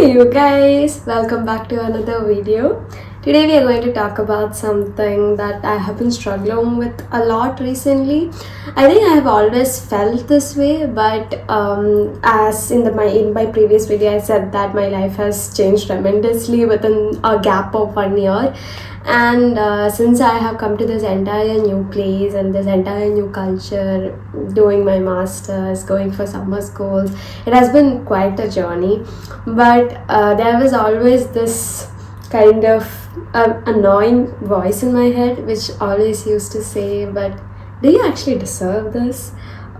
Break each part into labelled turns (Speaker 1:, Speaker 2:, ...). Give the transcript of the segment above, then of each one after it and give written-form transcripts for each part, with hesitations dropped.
Speaker 1: Hey you guys, welcome back to another video. Today we are going to talk about something that I have been struggling with a lot recently. I think I have always felt this way, but as in my previous video I said that my life has changed tremendously within a gap of 1 year. And since I have come to this entire new place and this entire new culture, doing my masters, going for summer schools, it has been quite a journey. But there was always this kind of annoying voice in my head which always used to say, but do you actually deserve this?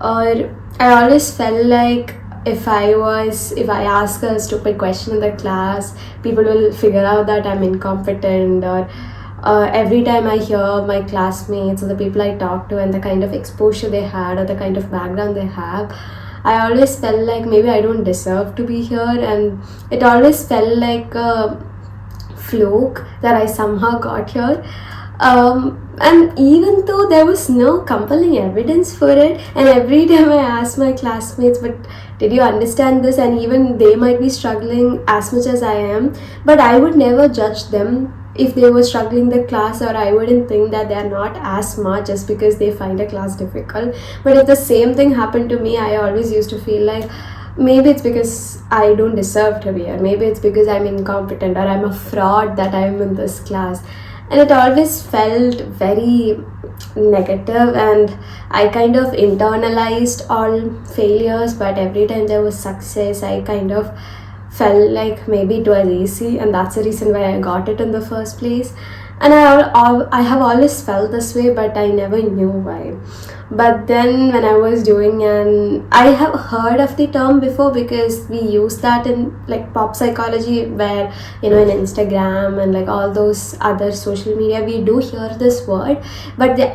Speaker 1: Or I always felt like if I ask a stupid question in the class, people will figure out that I'm incompetent. Or every time I hear my classmates or the people I talk to and the kind of exposure they had or the kind of background they have, I always felt like maybe I don't deserve to be here, and it always felt like a fluke that I somehow got here. And even though there was no compelling evidence for it, and every time I asked my classmates, but did you understand this? And even they might be struggling as much as I am, but I would never judge them if they were struggling the class, or I wouldn't think that they're not as smart just because they find a class difficult. But if the same thing happened to me, I always used to feel like maybe it's because I don't deserve to be here, maybe it's because I'm incompetent or I'm a fraud that I'm in this class. And it always felt very negative, and I kind of internalized all failures, but every time there was success I kind of felt like maybe it was easy, and that's the reason why I got it in the first place. And I have always felt this way, but I never knew why. But then when I was doing, and I have heard of the term before because we use that in like pop psychology, where in Instagram and like all those other social media we do hear this word, but the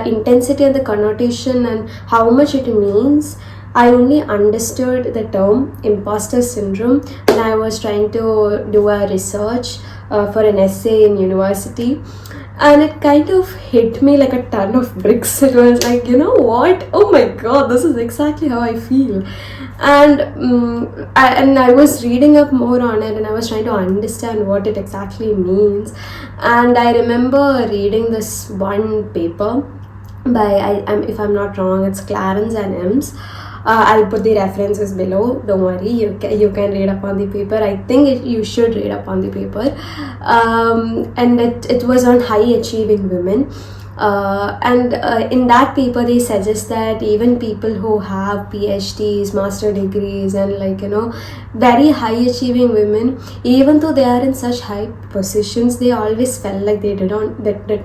Speaker 1: intensity and the connotation and how much it means, I only understood the term Imposter Syndrome when I was trying to do a research for an essay in university. And it kind of hit me like a ton of bricks. It was like, you know what? Oh my god, this is exactly how I feel. And I was reading up more on it, and I was trying to understand what it exactly means. And I remember reading this one paper by, if I'm not wrong, it's Clance and Imes. I'll put the references below. Don't worry, you can read up on the paper. I think you should read up on the paper. And it was on high achieving women. And in that paper they suggest that even people who have PhDs, master degrees, and very high achieving women, even though they are in such high positions, they always felt like they did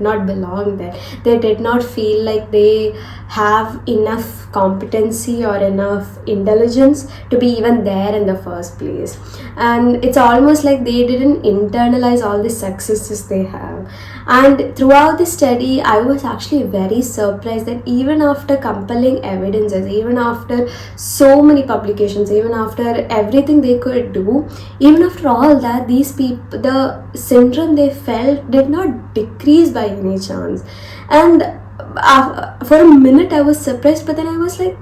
Speaker 1: not belong there. They did not feel like they have enough competency or enough intelligence to be even there in the first place. And it's almost like they didn't internalize all the successes they have. And throughout the study, I was actually very surprised that even after compelling evidences, even after so many publications, even after everything they could do, even after all that, these people, the syndrome they felt did not decrease by any chance. And for a minute I was surprised, but then I was like,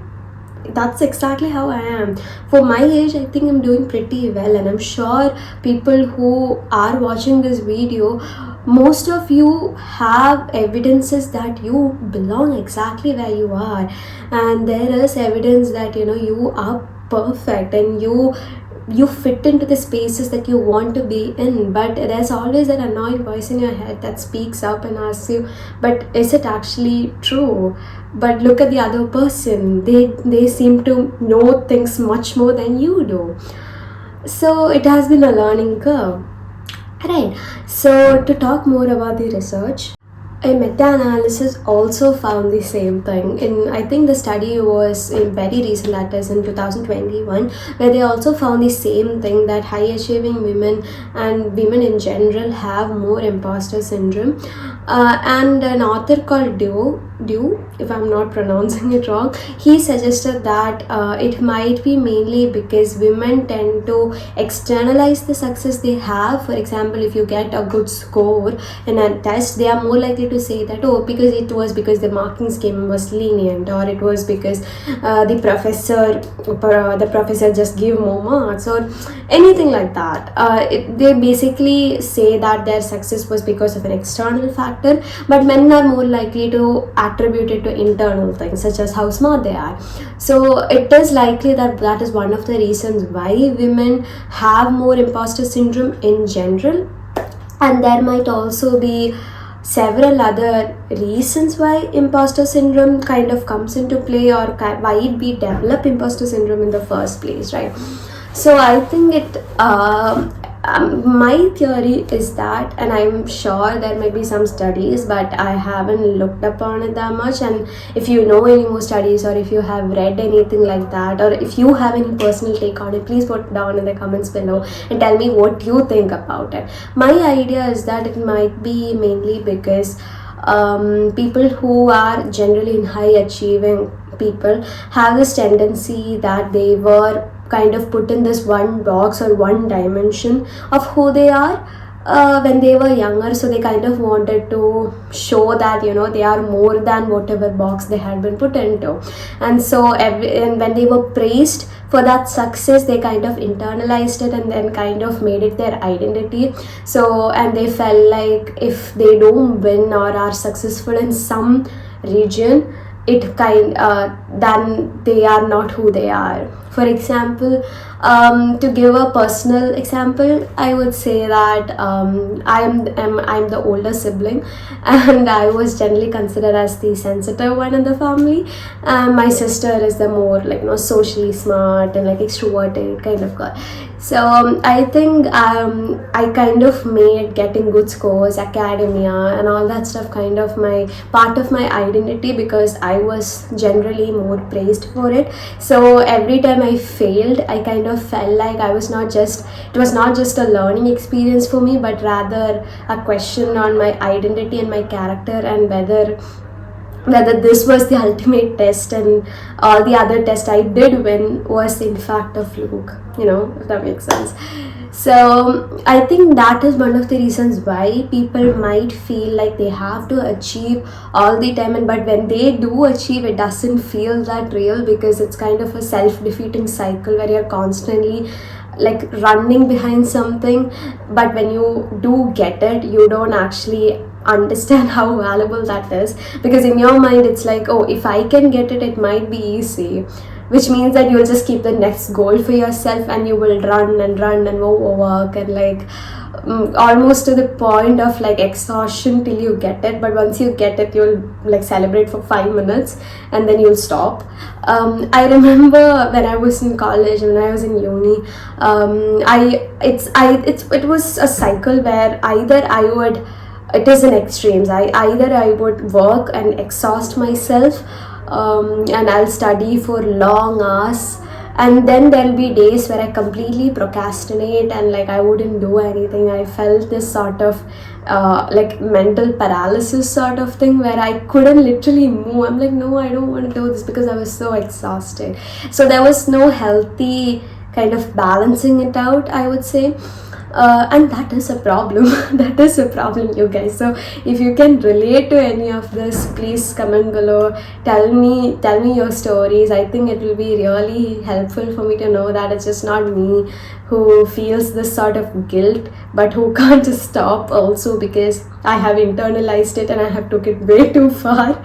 Speaker 1: that's exactly how I am. For my age, I think I'm doing pretty well, and I'm sure people who are watching this video, most of you have evidences that you belong exactly where you are, and there is evidence that you are perfect and you fit into the spaces that you want to be in. But there's always that annoying voice in your head that speaks up and asks you, but is it actually true? But look at the other person, they seem to know things much more than you do. So it has been a learning curve. Right. So to talk more about the research, a meta-analysis also found the same thing. I think the study was very recent, that is in 2021, where they also found the same thing, that high achieving women and women in general have more imposter syndrome. And an author called Duo if I'm not pronouncing it wrong, he suggested that it might be mainly because women tend to externalize the success they have. For example, if you get a good score in a test, they are more likely to say that, oh, because the marking scheme was lenient, or it was because the professor just gave more marks, or anything like that. They basically say that their success was because of an external factor, but men are more likely to attribute it to internal things, such as how smart they are. So it is likely that is one of the reasons why women have more imposter syndrome in general. And there might also be several other reasons why imposter syndrome kind of comes into play, or why we develop imposter syndrome in the first place, right? So I think my theory is that, and I'm sure there may be some studies, but I haven't looked upon it that much. And if you know any more studies, or if you have read anything like that, or if you have any personal take on it, please put down in the comments below and tell me what you think about it. My idea is that it might be mainly because people who are generally in high achieving people have this tendency that they were kind of put in this one box or one dimension of who they are when they were younger. So they kind of wanted to show that they are more than whatever box they had been put into. And so and when they were praised for that success, they kind of internalized it and then kind of made it their identity. So, and they felt like if they don't win or are successful in some region, then they are not who they are. For example, to give a personal example, I would say that I'm the older sibling, and I was generally considered as the sensitive one in the family. My sister is the more socially smart and extroverted kind of girl. So I think I kind of made getting good scores, academia, and all that stuff kind of my part of my identity, because I was generally more praised for it. So every time I failed, I kind of felt like it was not just a learning experience for me, but rather a question on my identity and my character, and whether this was the ultimate test and all the other tests I did win was in fact a fluke, if that makes sense. So I think that is one of the reasons why people might feel like they have to achieve all the time, but when they do achieve, it doesn't feel that real, because it's kind of a self-defeating cycle where you're constantly running behind something, but when you do get it, you don't actually understand how valuable that is, because in your mind it's like, oh, if I can get it, it might be easy, which means that you'll just keep the next goal for yourself, and you will run and overwork and almost to the point of exhaustion till you get it. But once you get it, you'll celebrate for 5 minutes and then you'll stop. I remember when I was in college, when I was in uni, it was a cycle where it is in extremes. Either I would work and exhaust myself, and I'll study for long hours, and then there'll be days where I completely procrastinate and I wouldn't do anything. I felt this sort of mental paralysis sort of thing, where I couldn't literally move. I'm like, no, I don't want to do this, because I was so exhausted. So there was no healthy kind of balancing it out, I would say. And that is a problem. That is a problem, you guys. So if you can relate to any of this, please comment below. Tell me your stories. I think it will be really helpful for me to know that it's just not me who feels this sort of guilt, but who can't stop also, because I have internalized it and I have took it way too far.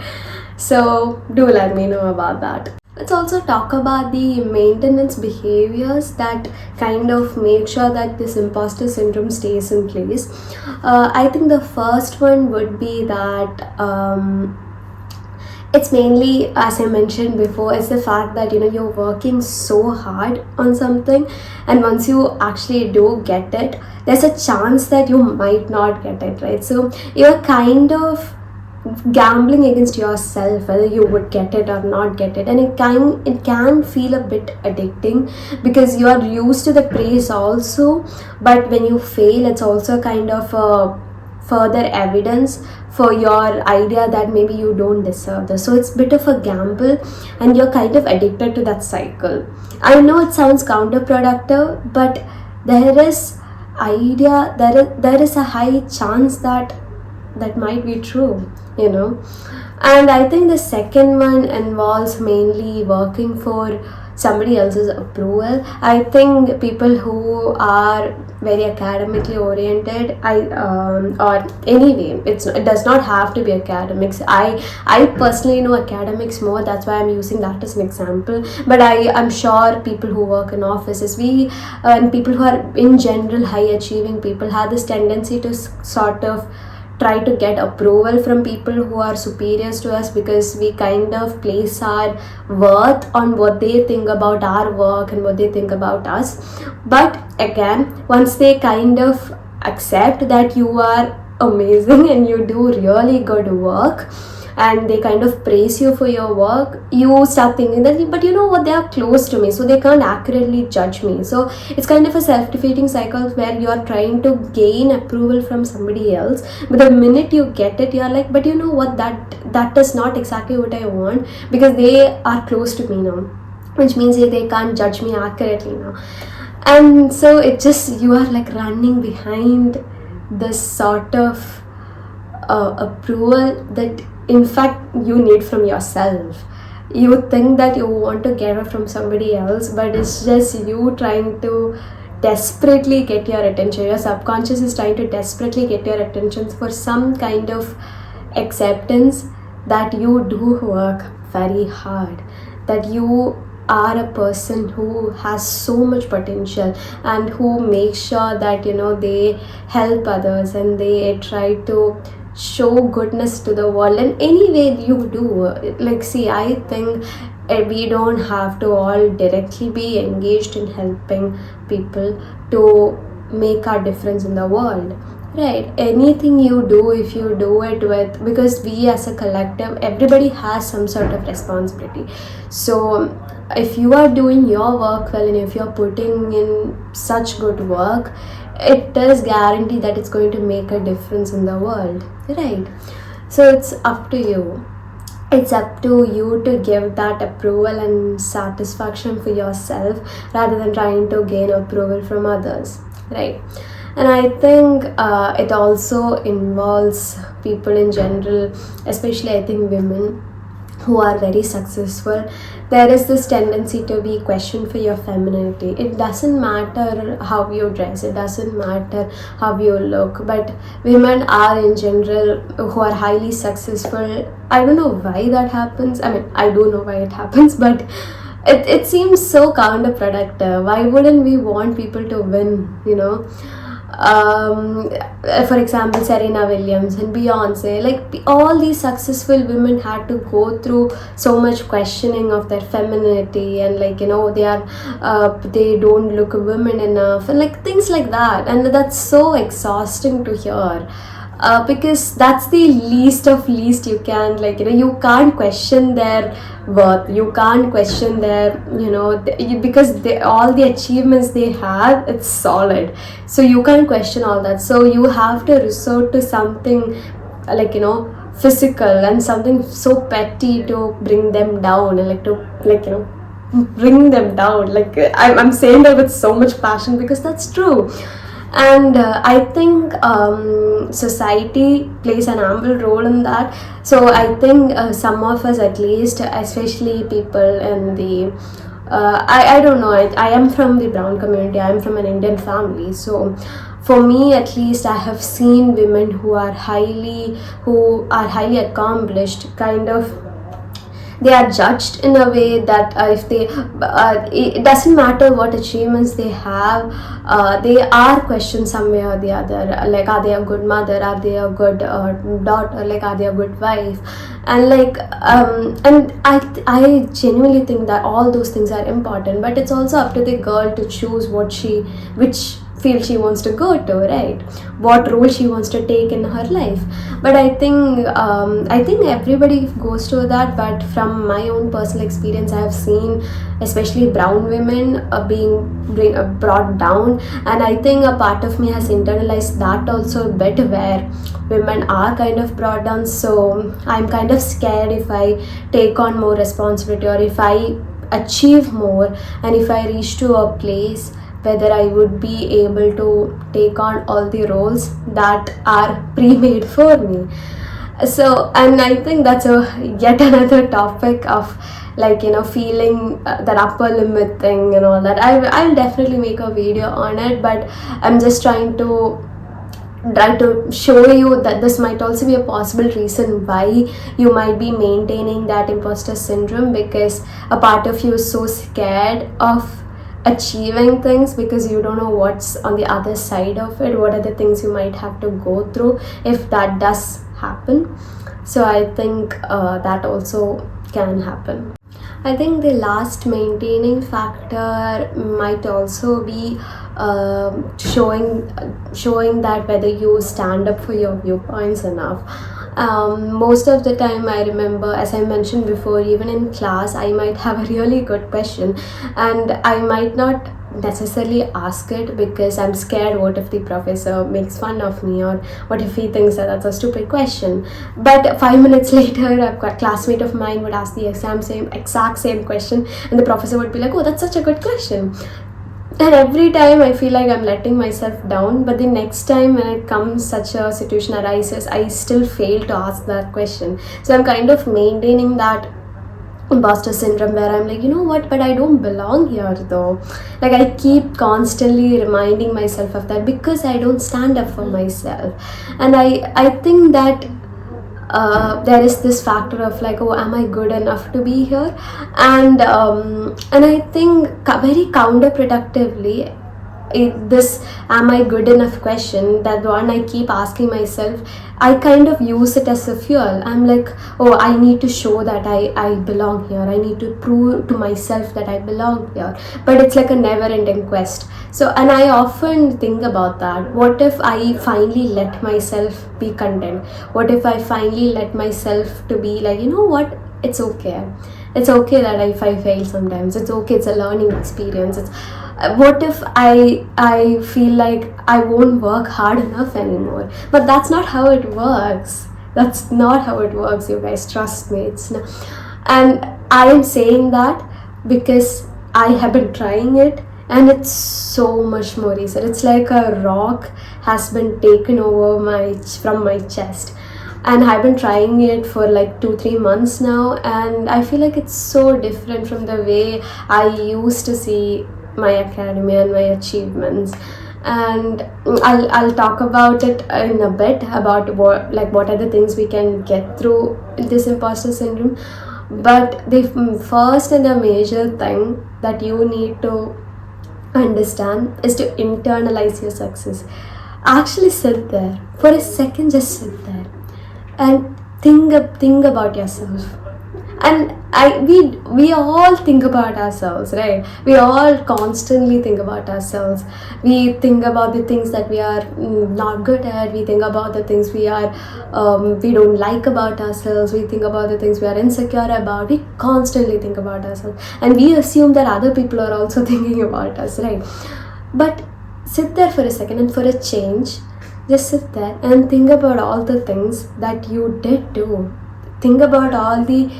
Speaker 1: So do let me know about that. Let's also talk about the maintenance behaviors that kind of make sure that this imposter syndrome stays in place. I think the first one would be that it's mainly, as I mentioned before, it's the fact that you're working so hard on something, and once you actually do get it, there's a chance that you might not get it, right? So you're kind of gambling against yourself whether you would get it or not get it, and it can feel a bit addicting, because you are used to the praise also, but when you fail, it's also kind of further evidence for your idea that maybe you don't deserve this. So it's a bit of a gamble, and you're kind of addicted to that cycle. I know it sounds counterproductive, but there is there is a high chance that that might be true, you know. And I think the second one involves mainly working for somebody else's approval. I think people who are very academically oriented, or anyway, it does not have to be academics. I personally know academics more, that's why I'm using that as an example. But I'm sure people who work in offices, and people who are in general high achieving people have this tendency to sort of try to get approval from people who are superiors to us, because we kind of place our worth on what they think about our work and what they think about us. But again, once they kind of accept that you are amazing and you do really good work, and they kind of praise you for your work, you start thinking that, but you know what, they are close to me, so they can't accurately judge me. So it's kind of a self-defeating cycle where you are trying to gain approval from somebody else, but the minute you get it, you're like, but you know what, that is not exactly what I want, because they are close to me now, which means they can't judge me accurately now. And so it just, you are like running behind this sort of approval that in fact you need from yourself. You think that you want to get it from somebody else, but it's just you trying to desperately get your attention. Your subconscious is trying to desperately get your attention for some kind of acceptance that you do work very hard, that you are a person who has so much potential, and who makes sure that, you know, they help others and they try to show goodness to the world in any way you do. Like, see, I think we don't have to all directly be engaged in helping people to make a difference in the world, right? Anything you do, if you do it with, because we as a collective, everybody has some sort of responsibility. So if you are doing your work well, and if you're putting in such good work, it is guaranteed that it's going to make a difference in the world, right? So it's up to you. It's up to you to give that approval and satisfaction for yourself, rather than trying to gain approval from others, right? And I think it also involves people in general, especially I think women who are very successful. There is this tendency to be questioned for your femininity. It doesn't matter how you dress, it doesn't matter how you look, but women are in general who are highly successful. I don't know why that happens. I mean, I do know why it happens, but it seems so counterproductive. Why wouldn't we want people to win, you know? For example, Serena Williams and Beyonce, like all these successful women had to go through so much questioning of their femininity, and like, you know, they don't look women enough, and like things like that, and that's so exhausting to hear. Because that's the least of least you can, like, you know, you can't question their worth, you can't question their, you know, because all the achievements they have, it's solid, so you can't question all that. So you have to resort to something like, you know, physical and something so petty to bring them down, and like to, like, you know, bring them down. Like, I'm saying that with so much passion, because that's true. And I think society plays an ample role in that. So I think some of us, at least, especially people in the I don't know, I am from the brown community, I am from an Indian family, so for me at least, I have seen women who are highly accomplished, kind of, they are judged in a way that if they it doesn't matter what achievements they have, they are questioned some way or the other. Like, are they a good mother, are they a good daughter, like, are they a good wife? And like and I genuinely think that all those things are important, but it's also up to the girl to choose which field she wants to go to, right? What role she wants to take in her life. But I think everybody goes through that. But from my own personal experience, I have seen especially brown women brought down, and I think a part of me has internalized that also a bit, where women are kind of brought down. So I'm kind of scared if I take on more responsibility, or if I achieve more, and if I reach to a place whether I would be able to take on all the roles that are pre-made for me. So, and I think that's a yet another topic of, like, feeling that upper limit thing and all that. I'll definitely make a video on it, but I'm just trying to show you that this might also be a possible reason why you might be maintaining that imposter syndrome, because a part of you is so scared of achieving things because you don't know what's on the other side of it, what are the things you might have to go through if that does happen. So I think that also can happen. I think the last maintaining factor might also be showing that whether you stand up for your viewpoints enough. Most of the time, I remember, as I mentioned before, even in class, I might have a really good question and I might not necessarily ask it because I'm scared what if the professor makes fun of me, or what if he thinks that that's a stupid question. But 5 minutes later, a classmate of mine would ask the exact same question, and the professor would be like, oh, that's such a good question. And every time I feel like I'm letting myself down, but the next time when it comes, such a situation arises, I still fail to ask that question. So I'm kind of maintaining that imposter syndrome where I'm like, you know what, but I don't belong here though. Like, I keep constantly reminding myself of that because I don't stand up for myself. And I think that there is this factor of like, oh, am I good enough to be here? And I think very counterproductively, this am I good enough question, that one I keep asking myself, I kind of use it as a fuel. I'm like, oh, I need to show that I belong here, I need to prove to myself that I belong here. But it's like a never ending quest. So, and I often think about that, what if I finally let myself be content? What if I finally let myself to be like, you know what, it's okay that if I fail sometimes, it's okay, it's a learning experience. It's what if I feel like I won't work hard enough anymore? But that's not how it works. That's not how it works, you guys, trust me. It's not. And I am saying that because I have been trying it, and it's so much more easier. It's like a rock has been taken over from my chest, and I've been trying it for like 2-3 months now, and I feel like it's so different from the way I used to see my academy and my achievements. And I'll talk about it in a bit, about what are the things we can get through this imposter syndrome. But the first and the major thing that you need to understand is to internalize your success. Actually sit there for a second, just sit there and think about yourself. And we all think about ourselves, right? We all constantly think about ourselves. We think about the things that we are not good at. We think about the things we don't like about ourselves. We think about the things we are insecure about. We constantly think about ourselves, and we assume that other people are also thinking about us, right? But sit there for a second, and for a change, just sit there and think about all the things that you did do. Think about all the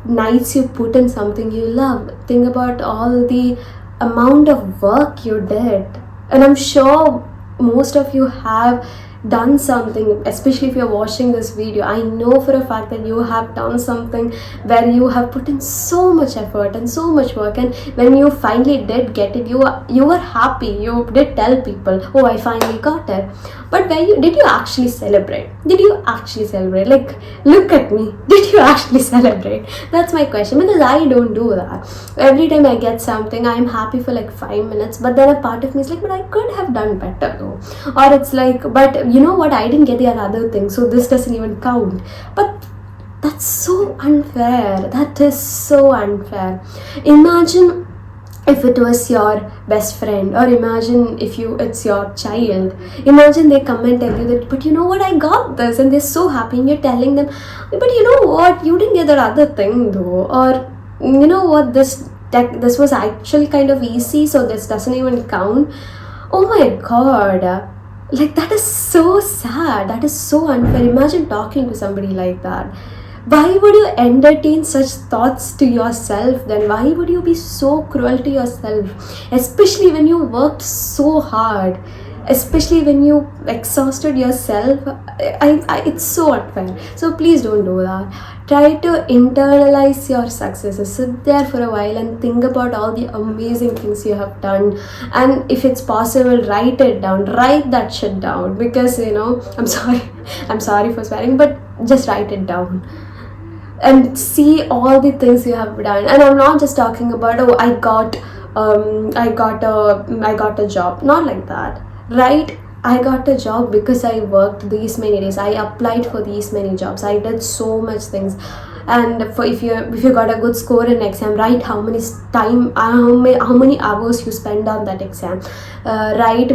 Speaker 1: nights you put in something you love. Think about all the amount of work you did. And I'm sure most of you have done something, especially if you're watching this video. I know for a fact that you have done something where you have put in so much effort and so much work, and when you finally did get it, you were happy. You did tell people, oh, I finally got it. But did you actually celebrate? Did you actually celebrate? Like, look at me. Did you actually celebrate? That's my question, because I don't do that. Every time I get something, I'm happy for like 5 minutes, but then a part of me is like, but I could have done better though. Or it's like, but you know what, I didn't get the other thing, so this doesn't even count. But that's so unfair. That is so unfair. Imagine if it was your best friend, or imagine if it's your child. Imagine they come and tell you that, but you know what, I got this, and they're so happy, and you're telling them, but you know what, you didn't get that other thing though, or you know what, this was actually kind of easy, so this doesn't even count. Oh my god, like that is so sad, that is so unfair. Imagine talking to somebody like that. Why would you entertain such thoughts to yourself then? Why would you be so cruel to yourself, especially when you worked so hard, especially when you exhausted yourself? It's so unfair. So please don't do that. Try to internalize your successes. Sit there for a while and think about all the amazing things you have done, and if it's possible, write it down. Write that shit down, because I'm sorry, I'm sorry for swearing, but just write it down and see all the things you have done. And I'm not just talking about, oh, I got a job. Not like that, right? I got a job because I worked these many days, I applied for these many jobs, I did so much things. And for if you got a good score in exam, write how many hours you spend on that exam. Write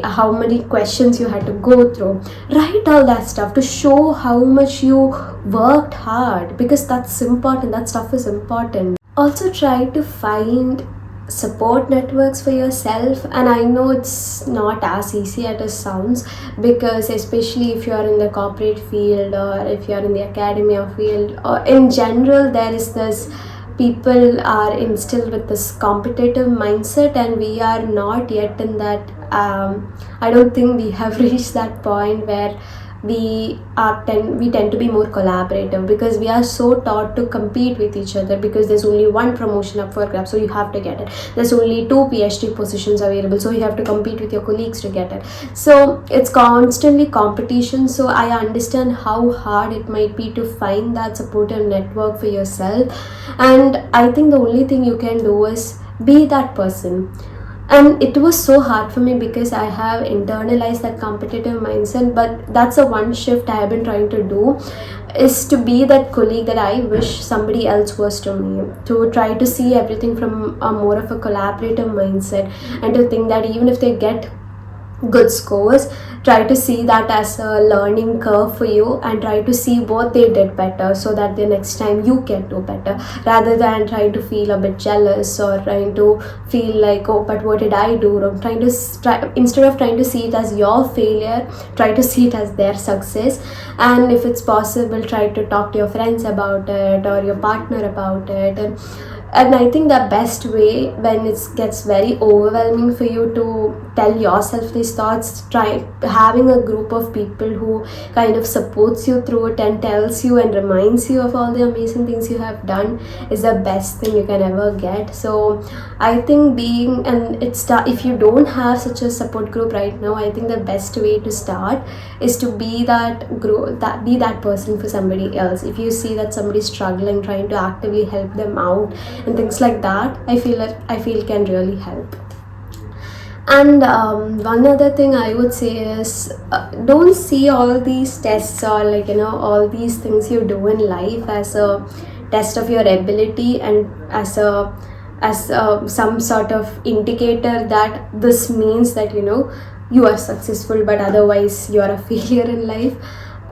Speaker 1: how many questions you had to go through. Write all that stuff to show how much you worked hard, because that's important, that stuff is important. Also try to find support networks for yourself, and I know it's not as easy as it sounds, because especially if you are in the corporate field, or if you are in the academia field, or in general, there is this, people are instilled with this competitive mindset, and we are not yet in that. I don't think we have reached that point where we tend to be more collaborative, because we are so taught to compete with each other, because there's only one promotion up for grabs, so you have to get it. There's only 2 PhD positions available, so you have to compete with your colleagues to get it. So it's constantly competition. So I understand how hard it might be to find that supportive network for yourself, and I think the only thing you can do is be that person. And it was so hard for me, because I have internalized that competitive mindset, but that's a one shift I have been trying to do, is to be that colleague that I wish somebody else was to me, to try to see everything from a more of a collaborative mindset, and to think that even if they get good scores, try to see that as a learning curve for you, and try to see what they did better, so that the next time you can do better, rather than trying to feel a bit jealous, or trying to feel like, oh, but what did I do wrong? Instead of trying to see it as your failure, try to see it as their success. And if it's possible, try to talk to your friends about it, or your partner about it. And I think the best way, when it gets very overwhelming for you to tell yourself these thoughts, try having a group of people who kind of supports you through it, and tells you and reminds you of all the amazing things you have done, is the best thing you can ever get. So I think if you don't have such a support group right now, I think the best way to start is to be that person for somebody else. If you see that somebody's struggling, trying to actively help them out and things like that, I feel can really help. And one other thing I would say is, don't see all these tests, or all these things you do in life, as a test of your ability, and as some sort of indicator that this means that you are successful, but otherwise you are a failure in life.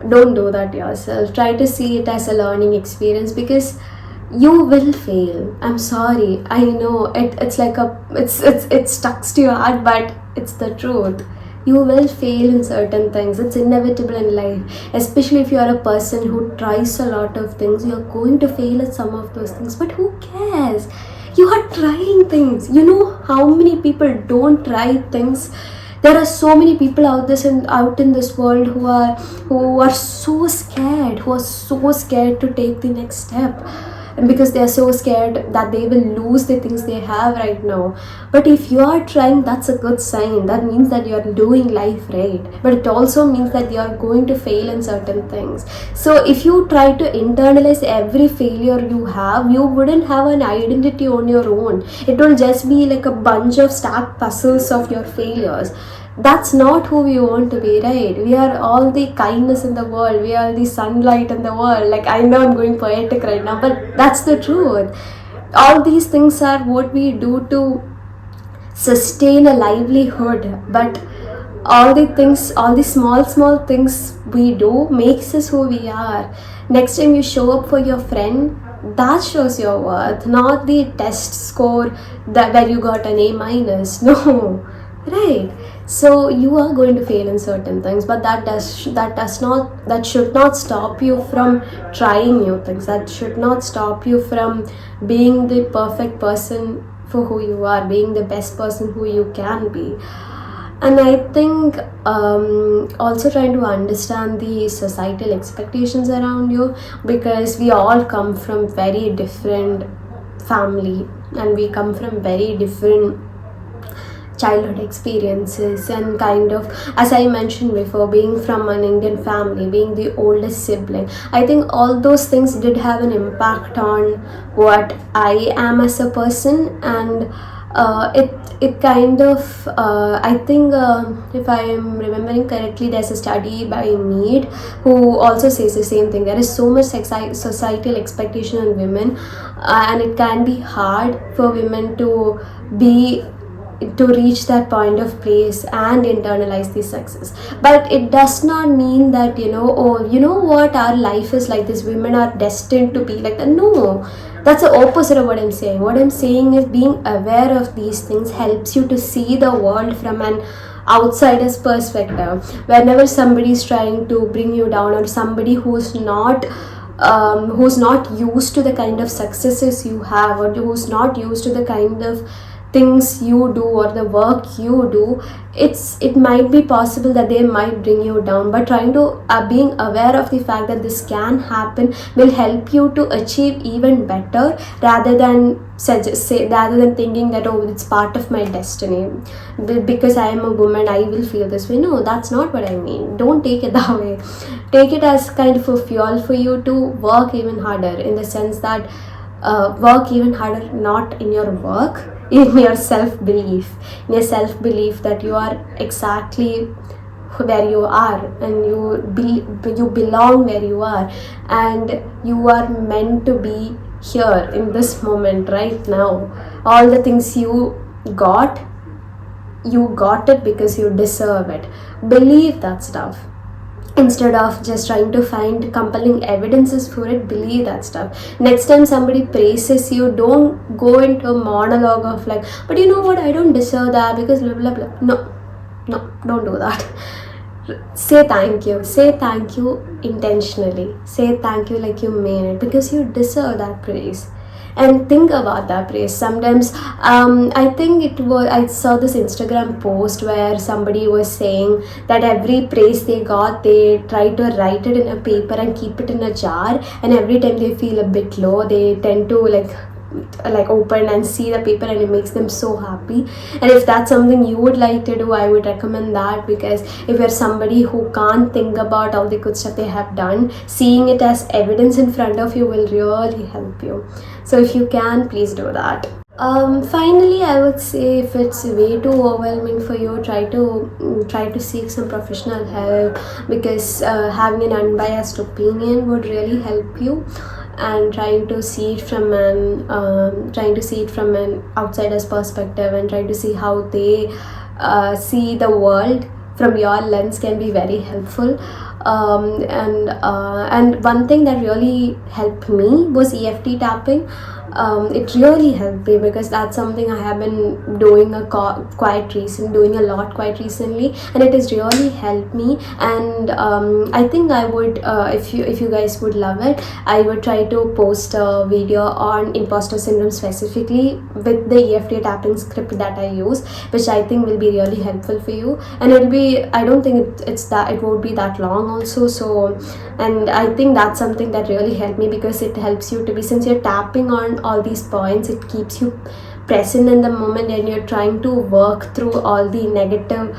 Speaker 1: Don't do that yourself. Try to see it as a learning experience, because you will fail. I'm sorry, I know it's like it stucks to your heart, but it's the truth. You will fail in certain things. It's inevitable in life, especially if you are a person who tries a lot of things. You're going to fail at some of those things, but who cares? You are trying things. You know how many people don't try things? There are so many people out in this world who are so scared, to take the next step, and because they are so scared that they will lose the things they have right now. But if you are trying, that's a good sign. That means that you are doing life right, but it also means that you are going to fail in certain things. So if you try to internalize every failure you have, you wouldn't have an identity on your own. It will just be like a bunch of stacked puzzles of your failures. That's not who we want to be, right? We are all the kindness in the world. We are the sunlight in the world. Like, I know I'm going poetic right now, but that's the truth. all these things are what we do to sustain a livelihood, but all the small things we do makes us who we are. Next time you show up for your friend, that shows your worth, not the test score that where you got an A minus. No, right? So you are going to fail in certain things, but that should not stop you from trying new things. That should not stop you from being the perfect person for who you are, being the best person who you can be. And I think also trying to understand the societal expectations around you, because we all come from very different family, and we come from very different childhood experiences, and kind of, as I mentioned before, being from an Indian family, being the oldest sibling, I think all those things did have an impact on what I am as a person. And it kind of I think if I am remembering correctly, there's a study by Mead who also says the same thing. There is so much societal expectation on women, and it can be hard for women be to reach that point of place and internalize the success. But it does not mean that, oh, you know what, our life is like this, women are destined to be like that. No, that's the opposite of what I'm saying. What I'm saying is being aware of these things helps you to see the world from an outsider's perspective. Whenever somebody is trying to bring you down, or somebody who's not used to the kind of successes you have, or who's not used to the kind of things you do or the work you do, it might be possible that they might bring you down. But trying to being aware of the fact that this can happen will help you to achieve even better, rather than thinking that, oh, it's part of my destiny, because I am a woman I will feel this way. No, that's not what I mean. Don't take it that way. Take it as kind of a fuel for you to work even harder, in the sense that work even harder, not in your work, in your self-belief, that you are exactly where you are, and you belong where you are, and you are meant to be here in this moment right now. All the things you got it because you deserve it. Believe that stuff. Instead of just trying to find compelling evidences for it, believe that stuff. Next time somebody praises you, don't go into a monologue of like, but you know what, I don't deserve that because blah blah blah. No, don't do that. Say thank you intentionally. Say thank you like you mean it, because you deserve that praise. And think about that praise. Sometimes I saw this Instagram post where somebody was saying that every praise they got, they try to write it in a paper and keep it in a jar, and every time they feel a bit low, they tend to like open and see the paper, and it makes them so happy. And if that's something you would like to do, I would recommend that, because if you're somebody who can't think about all the good stuff they have done, seeing it as evidence in front of you will really help you. So if you can, please do that. Finally, I would say, if it's way too overwhelming for you, try to seek some professional help, because having an unbiased opinion would really help you. And trying to see it from an outsider's perspective, and trying to see how they see the world from your lens can be very helpful. And one thing that really helped me was EFT tapping. It really helped me, because that's something I have been doing a lot quite recently, and it has really helped me. And I think I would, if you guys would love it, I would try to post a video on imposter syndrome specifically with the EFT tapping script that I use, which I think will be really helpful for you. And I don't think it won't be that long also. So, and I think that's something that really helped me, because it helps you to be, since you're tapping on all these points, it keeps you present in the moment, and you're trying to work through all the negative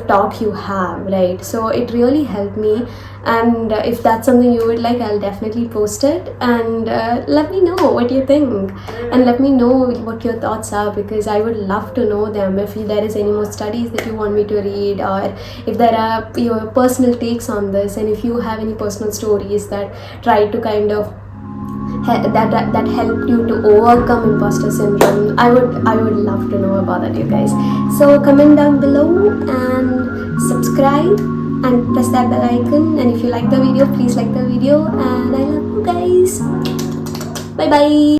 Speaker 1: talk you have, right? So it really helped me. And if that's something you would like, I'll definitely post it, and let me know what you think, and let me know what your thoughts are, because I would love to know them. If there is any more studies that you want me to read, or if there are your personal takes on this, and if you have any personal stories that try to kind of that helped you to overcome imposter syndrome. I would love to know about that, you guys. So comment down below and subscribe and press that bell icon, and if you like the video, please like the video, and I love you guys. Bye bye.